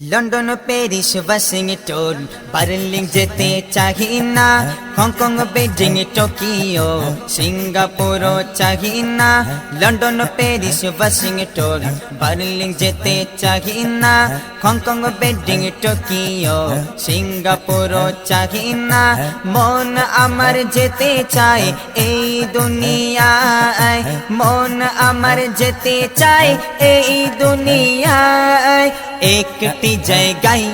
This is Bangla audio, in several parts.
লন্ডন প্যারিস ওয়াশিংটন বার্লিন যেতে চাহি না, হংকং বেজিং টোকিও সিঙ্গাপুর চাহি না। লন্ডন প্যারিস ওয়াশিংটন বার্লিন যেতে চাহি না, হংকং বেজিং টোকিও সিঙ্গাপুর চাহি না। মন আমার যেতে চায় এই দুনিয়ায়, মন আমার যেতে চায় এই দুনিয়ায়। একটি জায়গায়,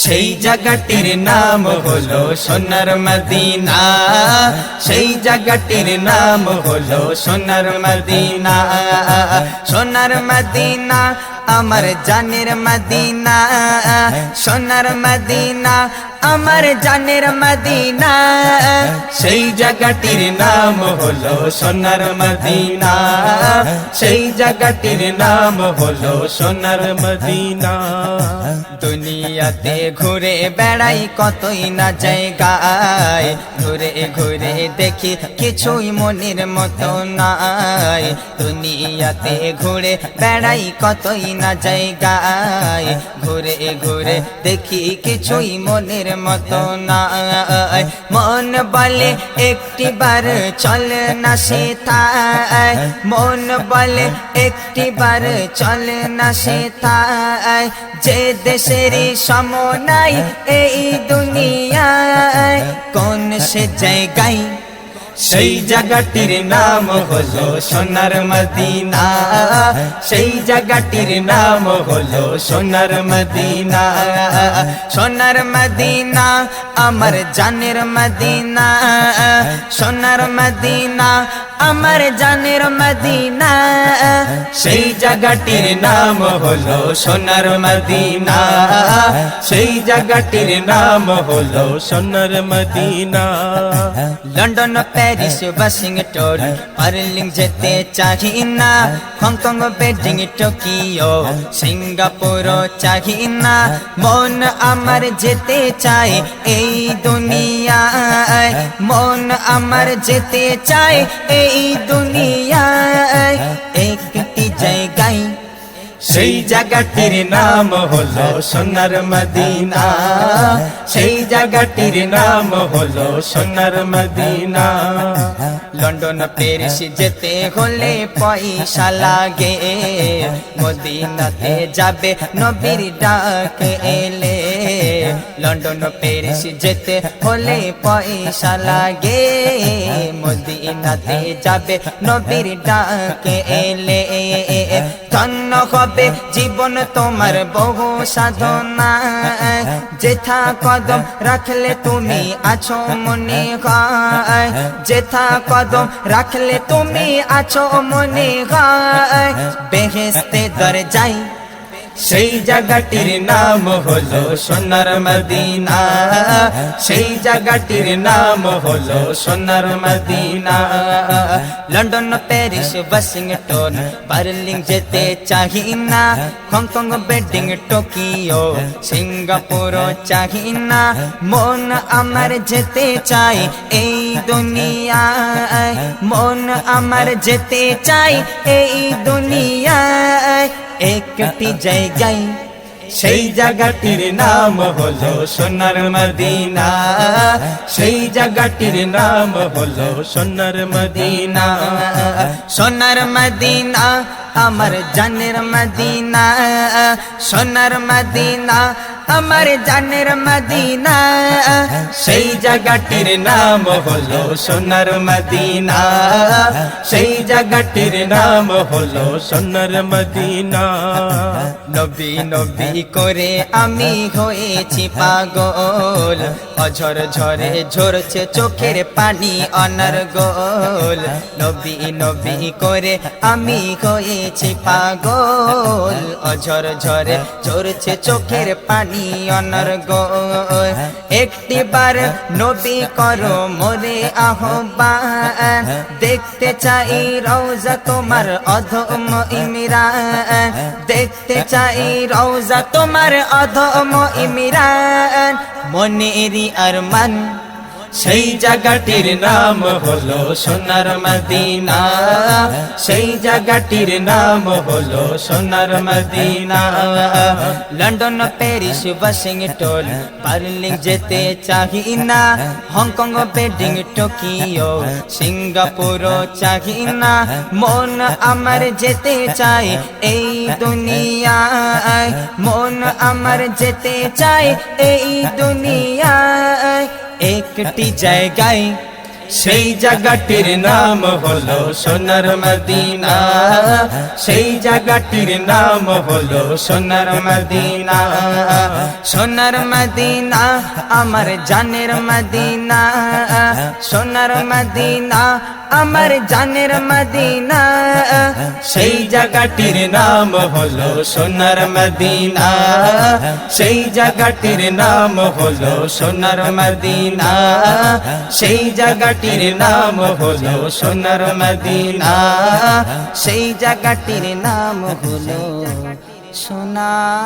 সেই জায়গাটির নাম হলো সোনার মদিনা, সেই জায়গাটির নাম হলো সোনার মদিনা। সোনার মদিনা আমার জানের মদিনা, সোনার মদিনা আমার জানের মদিনা। সেই জায়গাটির নাম হলো সোনার মদিনা, সেই জায়গাটির নাম হলো সোনার মদিনা। দুনিয়াতে ঘুরে বেড়াই কতই না জায়গায়, ঘুরে ঘুরে দেখি কিছুই মনের মতো নাই। দুনিয়াতে ঘুরে বেড়াই কতই না জায়গায়, ঘুরে ঘুরে দেখি কিছুই মনের মতো নাই। মন বলে একটি বার চল না সেথায়, মন বলে একটি বার চল না সেথায়। যে দেশের সম নাই এই দুনিয়ায়, কোন সে জায়গায়, সেই জায়গাটির নাম হলো সোনার মদিনা, সেই জায়গাটির নাম হলো সোনার মদিনা। সোনার মদিনা আমার জানের মদিনা, সোনার মদিনা আমার জানের মদিনা। সেই জায়গাটির নাম হলো সোনার মদিনা, সেই জায়গাটির নাম হলো Sonar Madina. London Paris Washington Berlin যেতে চাহি না, হংকং বেজিং টোকিও সিঙ্গাপুর চাহি না। মন আমার যেতে চায় এই দুনিয়ায়, মন আমার যেতে চায় এই দুনিয়ায়। একটি জায়গায়, সেই জায়গাটির নাম হলো সোনার মদিনা, সেই জায়গাটির নাম হলো সোনার মদিনা। লন্ডন প্যারিস যেতে হলে পয়সা লাগে, মদিনাতে যাবে নবীর ডাক এলে। লন্ডন প্যারিস যেতে হলে পয়সা লাগে, মদিনাতে যাবে নবীর ডাক এলে। ধন্য হবে জীবন তোমার বহু সাধনা, যেথা কদম রাখলে তুমি আছো মনে হয়, যেথা কদম রাখলে তুমি আছো মনে হয়। বেহেশতে দরজায়, সেই জায়গাটির নাম হলো সোনার মদিনা, সেই জায়গাটির নাম হলো Sonar Madina. London Paris Washington Berlin যেতে চাহি না, হংকং বেজিং টোকিও সিঙ্গাপুর চাহি না। মন আমার যেতে চায় এই দুনিয়ায়, মন আমার যেতে চায় এই দুনিয়ায়। একটি জায়গায়, সেই জায়গাটির নাম হলো সোনার মদিনা, সেই জায়গাটির নাম হলো সোনার মদিনা। সোনার মদিনা আমার জানের মদিনা, সোনার মদিনা আমার জানের মদিনা। সেই জায়গাটির নাম হলো সোনার মদিনা, সেই জায়গাটির নাম হলো সোনার মদিনা। নবী নবী করে আমি হয়েছি পাগল, অঝর ঝরে ঝরছে চোখের পানি অনর্গল। নবী নবী করে আমি হয়েছি পাগল, অঝর ঝরে ঝরছে চোখের পানি অনর্গল। একটি বার নবী করো মোরে আহ্বান, দেখতে চাই রওজা তোমার অধম ইমরান, দেখতে চাই রওজা তোমার অধম ইমরান। মনেরি আরমান, সেই জায়গাটির নাম হলো সোনার মদিনা, সেই জায়গাটির নাম হলো Sonar Madina. London, Paris, Washington, Berlin যেতে চাহি না, হংকং, বেজিং, টোকিও, সিঙ্গাপুরও চাহি না। মন আমার যেতে চায় এই দুনিয়ায়, মন আমার যেতে চায় এই দুনিয়ায়। একটি জায়গায়, সেই জায়গাটির নাম হলো সোনার মদিনা, সেই জায়গাটির নাম হলো সোনার মদিনা। সোনার মদিনা আমার জানের মদিনা, সোনার মদিনা আমার জানের মদিনা। সেই জায়গাটির নাম হলো সোনার মদিনা, সেই জায়গাটির নাম হলো সোনার মদিনা, সেই জায়গাটির নাম হলো সোনার মদিনা, সেই জায়গাটির নাম হলো সোনার